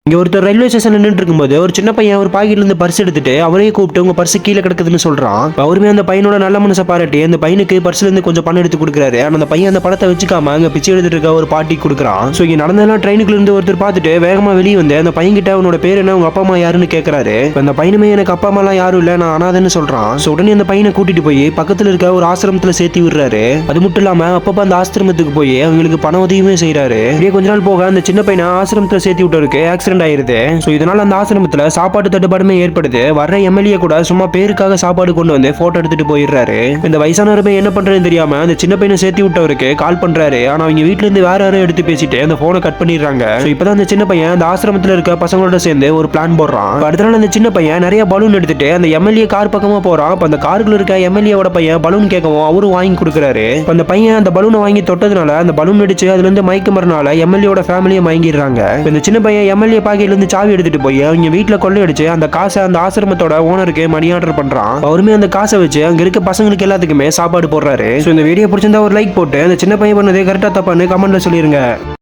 இங்க ஒருத்தர் ரயில்வே ஸ்டேஷன்ல நின்று இருக்கும்போது ஒரு சின்ன பையன் ஒரு பாக்கெட்ல இருந்து பர்ஸ் எடுத்துட்டு அவரே கூப்பிட்டு உங்க பர்ஸ் கீழே கிடக்குதுன்னு சொல்றான். அவருமே அந்த பையனோட நல்ல மனசை பாராட்டி அந்த பையனுக்கு பர்ஸ்ல இருந்து கொஞ்சம் பணம் எடுத்து கொடுக்குறாரு. ஆனா அந்த பையன் அந்த பணத்தை வச்சுக்காம அங்க பிச்சை எடுத்துட்டு இருக்க ஒரு பாட்டி கொடுக்குறான். சோ இங்க நடந்ததெல்லாம் ட்ரெயினுக்குள்ள இருந்து ஒருத்தர் பார்த்துட்டு வேகமா வெளியே வந்து அந்த பையன் கிட்ட அவனோட பேர் என்ன, உங்க அப்பா அம்மா யாருன்னு கேட்கறாரு. அந்த பையனுமே எனக்கு அப்பா அம்மா எல்லாம் யாரும் இல்ல, நான் அனாதைன்னு சொல்றான். சோ உடனே அந்த பையனை கூட்டிட்டு போய் பக்கத்துல இருக்க ஒரு ஆசிரமத்துல சேர்த்து விடுறாரு. அது மட்டும் இல்லாம அப்பப்ப அந்த ஆசிரமத்துக்கு போய் அவங்களுக்கு பண உதவியுமே செய்யறாரு. இப்படியே கொஞ்ச நாள் போக அந்த சின்ன பையனை ஆசிரமத்துல சேர்த்து விட்டவருக்கு ஆக்சிடென்ட் ஆயிருது. இதனால அந்த ஆசிரமத்துல சாப்பாடு தட்டுப்பாடுமே ஏற்படுது. வர்ற எம்எல்ஏ கூட சும்மா பேருக்காக சாப்பாடு கொண்டு வந்து போட்டோ எடுத்துட்டு போயிடுறாரு. இந்த வயசானவருமே என்ன பண்றதுன்னு தெரியாம அந்த சின்ன பையனை சேர்த்து விட்டவருக்கு கால் பண்றாரு. ஆனா அவங்க வீட்டுல இருந்து வேற யாரும் எடுத்து பேசிட்டு அந்த போனை கட் பண்ணிடுறாங்க. இப்பதான் அந்த சின்ன பையன் அந்த ஆசிரமத்துல இருக்க பசங்களோட சேர்ந்து ஒரு பிளான் போடுறான். அடுத்த நாள் அந்த சின்ன பையன் நிறைய பலூன் எடுத்துட்டு அந்த எம்எல்ஏ கார் பக்கமா போறான். அந்த காருக்குள்ள இருக்க எம்எல்ஏவோட பையன் பலூன் கேட்கவும் அவரும் வாங்கி கொடுக்குறாரு. அந்த பையன் அந்த பலூனை வாங்கி தொட்டதுனால அந்த பலூன் அடிச்சு அதுல இருந்து மயக்க மறனால எம்எல்ஏவோட ஃபேமிலியை மயங்கிடுறாங்க. இந்த சின்ன பையன் எம்எல்ஏ பாக்கெட்ல இருந்து சாவி எடுத்துட்டு போய் அவங்க வீட்டுல கொள்ளையடிச்சு அந்த காசை அந்த ஆசிரமத்தோட ஓனருக்கு மணி ஆர்டர் பண்றான். அவருமே அந்த காசை வச்சு அங்க இருக்க பசங்களுக்கு எல்லாத்துக்குமே சாப்பாடு போடுறாரு. இந்த வீடியோ பிடிச்சிருந்தா ஒரு லைக் போட்டு அந்த சின்ன பையன் பண்ணது கரெக்டா தப்பான்னு கமெண்ட்ல சொல்லிருங்க.